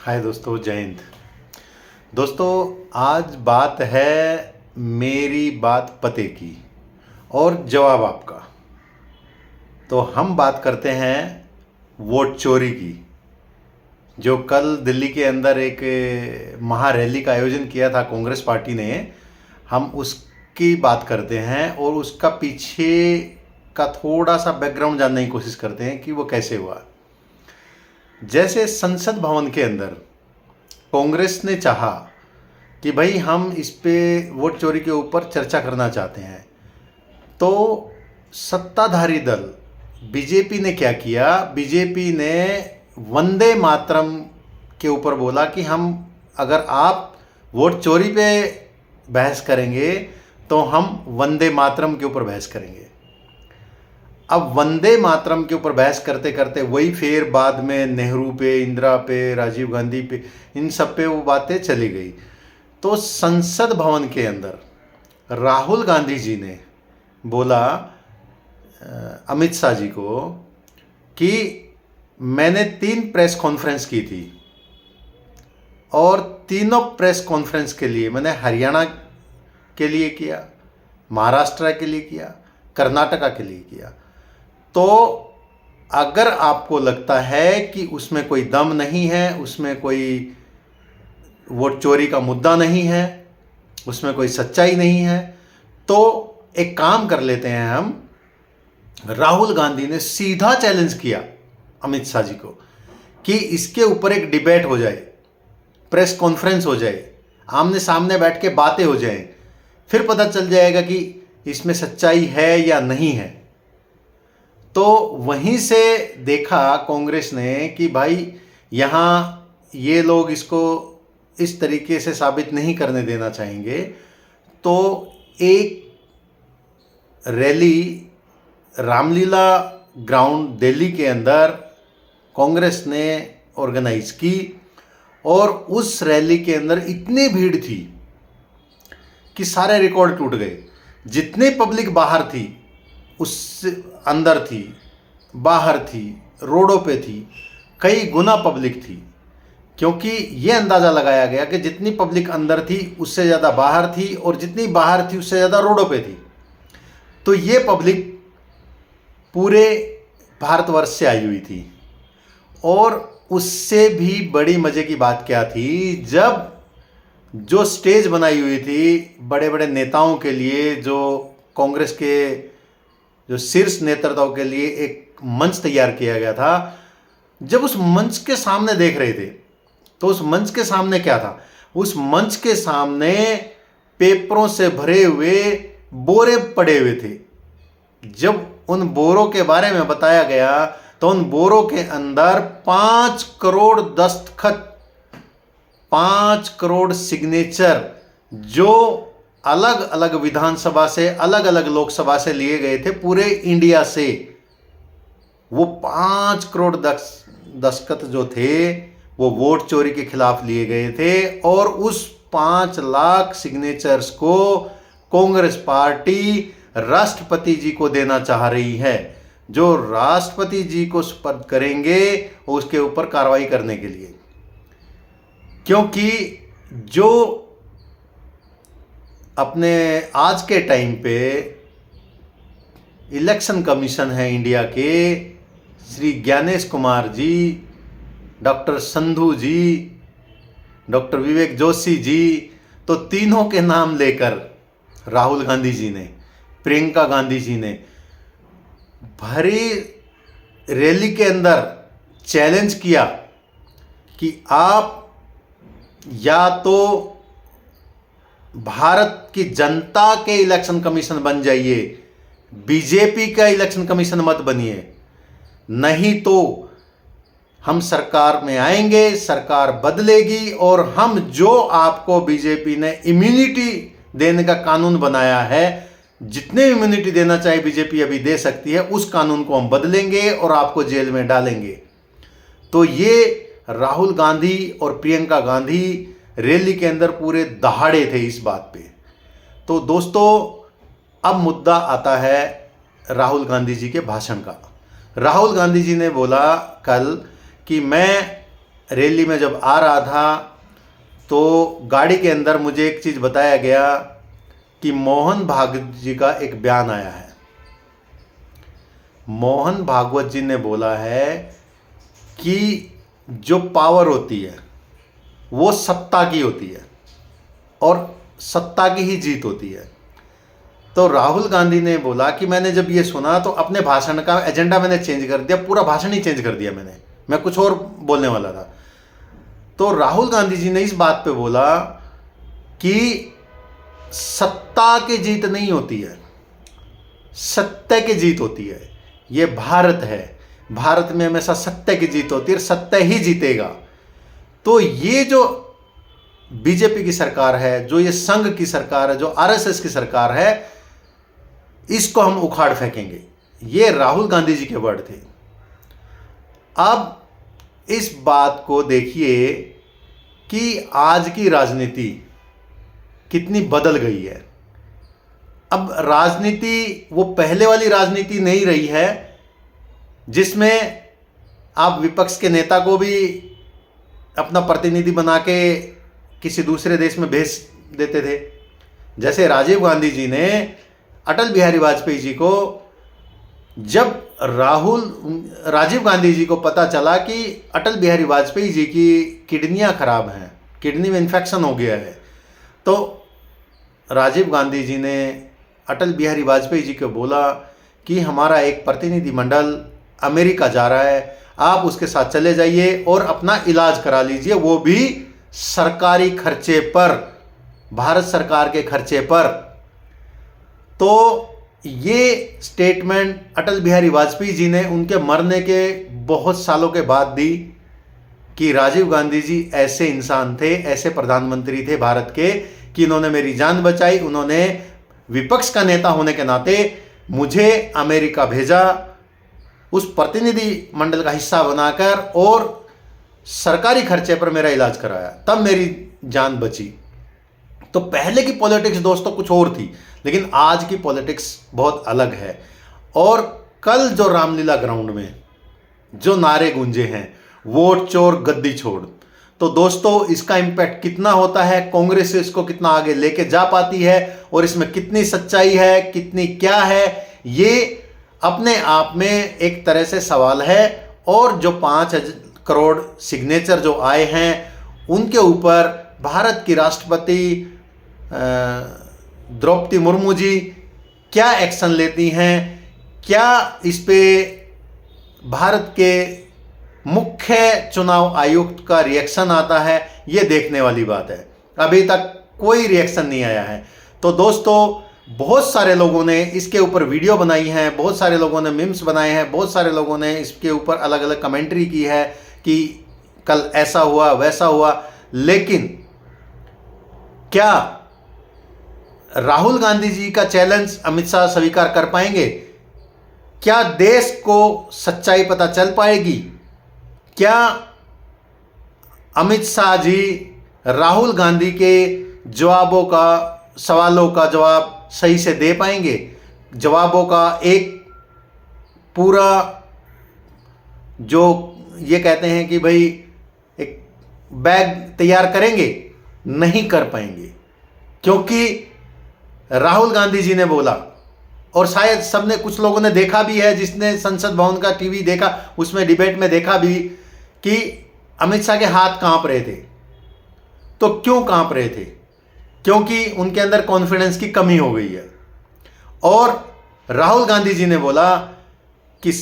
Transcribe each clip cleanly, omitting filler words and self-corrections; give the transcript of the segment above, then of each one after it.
हाय दोस्तों, जय हिंद। दोस्तों, आज बात है मेरी बात पते की और जवाब आपका। तो हम बात करते हैं वोट चोरी की, जो कल दिल्ली के अंदर एक महारैली का आयोजन किया था कांग्रेस पार्टी ने। हम उसकी बात करते हैं और उसका पीछे का थोड़ा सा बैकग्राउंड जानने की कोशिश करते हैं कि वो कैसे हुआ। जैसे संसद भवन के अंदर कांग्रेस ने चाहा कि भाई हम इस पे वोट चोरी के ऊपर चर्चा करना चाहते हैं, तो सत्ताधारी दल बीजेपी ने क्या किया। बीजेपी ने वंदे मातरम के ऊपर बोला कि हम अगर आप वोट चोरी पे बहस करेंगे तो हम वंदे मातरम के ऊपर बहस करेंगे। अब वंदे मातरम के ऊपर बहस करते करते वही फिर बाद में नेहरू पे, इंदिरा पे, राजीव गांधी पे, इन सब पे वो बातें चली गई। तो संसद भवन के अंदर राहुल गांधी जी ने बोला अमित शाह जी को कि मैंने 3 प्रेस कॉन्फ्रेंस की थी और तीनों प्रेस कॉन्फ्रेंस के लिए मैंने हरियाणा के लिए किया, महाराष्ट्र के लिए किया, कर्नाटका के लिए किया। तो अगर आपको लगता है कि उसमें कोई दम नहीं है, उसमें कोई वोट चोरी का मुद्दा नहीं है, उसमें कोई सच्चाई नहीं है, तो एक काम कर लेते हैं हम। राहुल गांधी ने सीधा चैलेंज किया अमित शाह जी को कि इसके ऊपर एक डिबेट हो जाए, प्रेस कॉन्फ्रेंस हो जाए, आमने सामने बैठ के बातें हो जाएं, फिर पता चल जाएगा कि इसमें सच्चाई है या नहीं है। तो वहीं से देखा कांग्रेस ने कि भाई यहाँ ये लोग इसको इस तरीके से साबित नहीं करने देना चाहेंगे, तो एक रैली रामलीला ग्राउंड दिल्ली के अंदर कांग्रेस ने ऑर्गेनाइज की और उस रैली के अंदर इतनी भीड़ थी कि सारे रिकॉर्ड टूट गए। जितने पब्लिक बाहर थी उससे अंदर थी, बाहर थी, रोडों पे थी, कई गुना पब्लिक थी, क्योंकि ये अंदाज़ा लगाया गया कि जितनी पब्लिक अंदर थी उससे ज़्यादा बाहर थी और जितनी बाहर थी उससे ज़्यादा रोडों पे थी। तो ये पब्लिक पूरे भारतवर्ष से आई हुई थी। और उससे भी बड़ी मज़े की बात क्या थी, जब जो स्टेज बनाई हुई थी बड़े बड़े नेताओं के लिए, जो कांग्रेस के जो शीर्ष नेतृत्व के लिए एक मंच तैयार किया गया था, जब उस मंच के सामने देख रहे थे तो उस मंच के सामने क्या था? उस मंच के सामने पेपरों से भरे हुए बोरे पड़े हुए थे। जब उन बोरों के बारे में बताया गया तो उन बोरों के अंदर 5 करोड़ दस्तखत, 5 करोड़ सिग्नेचर, जो अलग अलग विधानसभा से, अलग अलग लोकसभा से लिए गए थे पूरे इंडिया से, वो 5 करोड़ दस्तखत जो थे वो वोट चोरी के खिलाफ लिए गए थे। और उस 5 लाख सिग्नेचर्स को कांग्रेस पार्टी राष्ट्रपति जी को देना चाह रही है, जो राष्ट्रपति जी को सुपर्द करेंगे उसके ऊपर कार्रवाई करने के लिए। क्योंकि जो अपने आज के टाइम पे इलेक्शन कमीशन है इंडिया के, श्री ज्ञानेश कुमार जी, डॉक्टर संधू जी, डॉक्टर विवेक जोशी जी, तो तीनों के नाम लेकर राहुल गांधी जी ने, प्रियंका गांधी जी ने भरी रैली के अंदर चैलेंज किया कि आप या तो भारत की जनता के इलेक्शन कमीशन बन जाइए, बीजेपी का इलेक्शन कमीशन मत बनिए, नहीं तो हम सरकार में आएंगे, सरकार बदलेगी और हम जो आपको बीजेपी ने इम्यूनिटी देने का कानून बनाया है, जितने इम्यूनिटी देना चाहे बीजेपी अभी दे सकती है, उस कानून को हम बदलेंगे और आपको जेल में डालेंगे। तो ये राहुल गांधी और प्रियंका गांधी रैली के अंदर पूरे दहाड़े थे इस बात पे। तो दोस्तों, अब मुद्दा आता है राहुल गांधी जी के भाषण का। राहुल गांधी जी ने बोला कल कि मैं रैली में जब आ रहा था तो गाड़ी के अंदर मुझे एक चीज़ बताया गया कि मोहन भागवत जी का एक बयान आया है। मोहन भागवत जी ने बोला है कि जो पावर होती है वो सत्ता की होती है और सत्ता की ही जीत होती है। तो राहुल गांधी ने बोला कि मैंने जब ये सुना तो अपने भाषण का एजेंडा मैंने चेंज कर दिया, पूरा भाषण ही चेंज कर दिया मैं कुछ और बोलने वाला था। तो राहुल गांधी जी ने इस बात पे बोला कि सत्ता की जीत नहीं होती है, सत्य की जीत होती है। ये भारत है, भारत में हमेशा सत्य की जीत होती है, सत्य ही जीतेगा। तो ये जो बीजेपी की सरकार है, जो ये संघ की सरकार है, जो आरएसएस की सरकार है, इसको हम उखाड़ फेंकेंगे। ये राहुल गांधी जी के वर्ड थे। अब इस बात को देखिए कि आज की राजनीति कितनी बदल गई है। अब राजनीति वो पहले वाली राजनीति नहीं रही है जिसमें आप विपक्ष के नेता को भी अपना प्रतिनिधि बना के किसी दूसरे देश में भेज देते थे। जैसे राजीव गांधी जी ने अटल बिहारी वाजपेयी जी को, जब राजीव गांधी जी को पता चला कि अटल बिहारी वाजपेयी जी की किडनियां खराब हैं, किडनी में इन्फेक्शन हो गया है, तो राजीव गांधी जी ने अटल बिहारी वाजपेयी जी को बोला कि हमारा एक प्रतिनिधिमंडल अमेरिका जा रहा है, आप उसके साथ चले जाइए और अपना इलाज करा लीजिए, वो भी सरकारी खर्चे पर, भारत सरकार के खर्चे पर। तो ये स्टेटमेंट अटल बिहारी वाजपेयी जी ने उनके मरने के बहुत सालों के बाद दी कि राजीव गांधी जी ऐसे इंसान थे, ऐसे प्रधानमंत्री थे भारत के कि इन्होंने मेरी जान बचाई। उन्होंने विपक्ष का नेता होने के नाते मुझे अमेरिका भेजा, उस प्रतिनिधि मंडल का हिस्सा बनाकर, और सरकारी खर्चे पर मेरा इलाज कराया, तब मेरी जान बची। तो पहले की पॉलिटिक्स दोस्तों कुछ और थी, लेकिन आज की पॉलिटिक्स बहुत अलग है। और कल जो रामलीला ग्राउंड में जो नारे गूंजे हैं, वोट चोर गद्दी छोड़, तो दोस्तों इसका इम्पैक्ट कितना होता है, कांग्रेस इसको कितना आगे लेके जा पाती है और इसमें कितनी सच्चाई है, कितनी क्या है, ये अपने आप में एक तरह से सवाल है। और जो 5 करोड़ सिग्नेचर जो आए हैं, उनके ऊपर भारत की राष्ट्रपति द्रौपदी मुर्मू जी क्या एक्शन लेती हैं, क्या इस पे भारत के मुख्य चुनाव आयुक्त का रिएक्शन आता है, ये देखने वाली बात है। अभी तक कोई रिएक्शन नहीं आया है। तो दोस्तों बहुत सारे लोगों ने इसके ऊपर वीडियो बनाई है, बहुत सारे लोगों ने मीम्स बनाए हैं, बहुत सारे लोगों ने इसके ऊपर अलग अलग कमेंट्री की है कि कल ऐसा हुआ वैसा हुआ। लेकिन क्या राहुल गांधी जी का चैलेंज अमित शाह स्वीकार कर पाएंगे? क्या देश को सच्चाई पता चल पाएगी? क्या अमित शाह जी राहुल गांधी के सवालों का जवाब सही से दे पाएंगे? जवाबों का एक पूरा, जो ये कहते हैं कि भाई एक बैग तैयार करेंगे? नहीं कर पाएंगे, क्योंकि राहुल गांधी जी ने बोला, और शायद सबने, कुछ लोगों ने देखा भी है, जिसने संसद भवन का टीवी देखा उसमें डिबेट में देखा भी कि अमित शाह के हाथ कांप रहे थे। तो क्यों कांप रहे थे? क्योंकि उनके अंदर कॉन्फिडेंस की कमी हो गई है। और राहुल गांधी जी ने बोला कि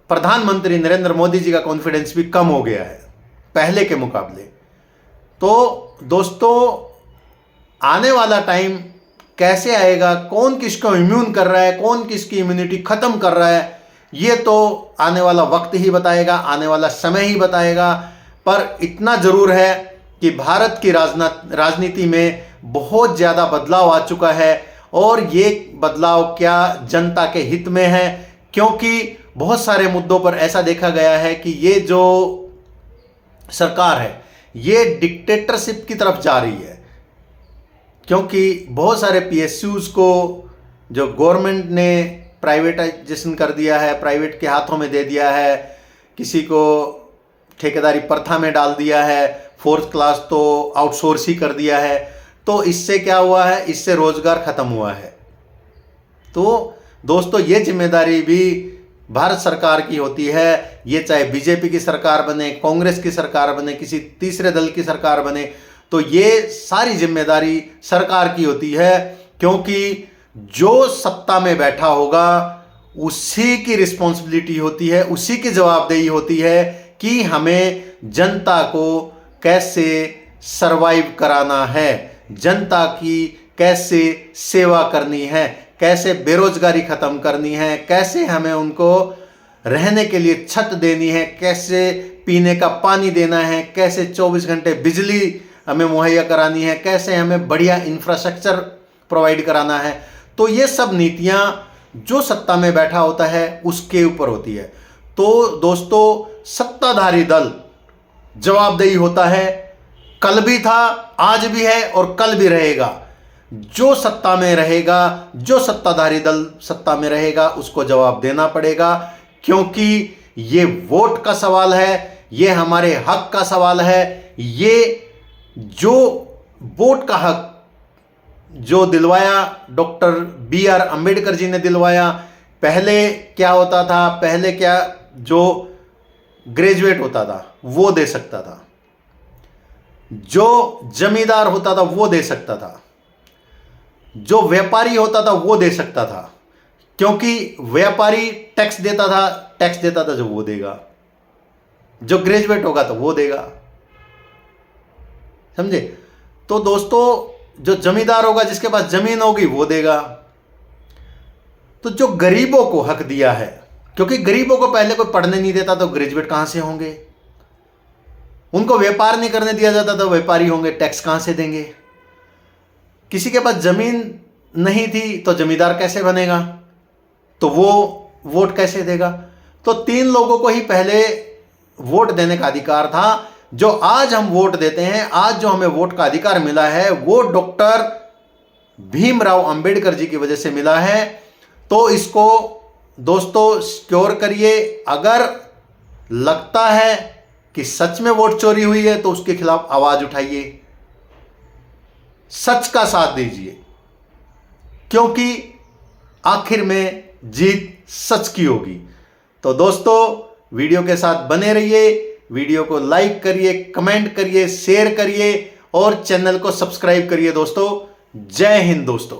प्रधानमंत्री नरेंद्र मोदी जी का कॉन्फिडेंस भी कम हो गया है पहले के मुकाबले। तो दोस्तों आने वाला टाइम कैसे आएगा, कौन किसको इम्यून कर रहा है, कौन किसकी इम्यूनिटी खत्म कर रहा है, ये तो आने वाला वक्त ही बताएगा, आने वाला समय ही बताएगा। पर इतना जरूर है कि भारत की राजनीति में बहुत ज़्यादा बदलाव आ चुका है, और ये बदलाव क्या जनता के हित में है, क्योंकि बहुत सारे मुद्दों पर ऐसा देखा गया है कि ये जो सरकार है ये डिक्टेटरशिप की तरफ जा रही है। क्योंकि बहुत सारे पीएसयूज को जो गवर्नमेंट ने प्राइवेटाइजेशन कर दिया है, प्राइवेट के हाथों में दे दिया है, किसी को ठेकेदारी प्रथा में डाल दिया है, फोर्थ क्लास तो आउटसोर्स ही कर दिया है। तो इससे क्या हुआ है, इससे रोजगार खत्म हुआ है। तो दोस्तों ये जिम्मेदारी भी भारत सरकार की होती है। ये चाहे बीजेपी की सरकार बने, कांग्रेस की सरकार बने, किसी तीसरे दल की सरकार बने, तो ये सारी जिम्मेदारी सरकार की होती है। क्योंकि जो सत्ता में बैठा होगा उसी की रिस्पॉन्सिबिलिटी होती है, उसी की जवाबदेही होती है कि हमें जनता को कैसे सरवाइव कराना है, जनता की कैसे सेवा करनी है, कैसे बेरोजगारी खत्म करनी है, कैसे हमें उनको रहने के लिए छत देनी है, कैसे पीने का पानी देना है, कैसे 24 घंटे बिजली हमें मुहैया करानी है, कैसे हमें बढ़िया इंफ्रास्ट्रक्चर प्रोवाइड कराना है। तो ये सब नीतियां जो सत्ता में बैठा होता है उसके ऊपर होती है। तो दोस्तों सत्ताधारी दल जवाबदेही होता है, कल भी था, आज भी है और कल भी रहेगा। जो सत्ता में रहेगा, जो सत्ताधारी दल सत्ता में रहेगा उसको जवाब देना पड़ेगा। क्योंकि ये वोट का सवाल है, ये हमारे हक का सवाल है। ये जो वोट का हक जो दिलवाया डॉक्टर BR अंबेडकर जी ने दिलवाया। पहले क्या होता था, पहले क्या जो ग्रेजुएट होता था वो दे सकता था, जो जमींदार होता था वो दे सकता था, जो व्यापारी होता था वो दे सकता था। क्योंकि व्यापारी टैक्स देता था जो वो देगा, जो ग्रेजुएट होगा तो वो देगा, समझे। तो दोस्तों जो जमींदार होगा, जिसके पास जमीन होगी वो देगा। तो जो गरीबों को हक दिया है, क्योंकि गरीबों को पहले कोई पढ़ने नहीं देता तो ग्रेजुएट कहां से होंगे, उनको व्यापार नहीं करने दिया जाता तो व्यापारी होंगे, टैक्स कहां से देंगे। किसी के पास जमीन नहीं थी तो जमींदार कैसे बनेगा, तो वो वोट कैसे देगा। तो 3 लोगों को ही पहले वोट देने का अधिकार था। जो आज हम वोट देते हैं, आज जो हमें वोट का अधिकार मिला है वो डॉक्टर भीमराव अंबेडकर जी की वजह से मिला है। तो इसको दोस्तों सिक्योर करिए। अगर लगता है कि सच में वोट चोरी हुई है तो उसके खिलाफ आवाज उठाइए, सच का साथ दीजिए, क्योंकि आखिर में जीत सच की होगी। तो दोस्तों वीडियो के साथ बने रहिए, वीडियो को लाइक करिए, कमेंट करिए, शेयर करिए और चैनल को सब्सक्राइब करिए दोस्तों। जय हिंद दोस्तों।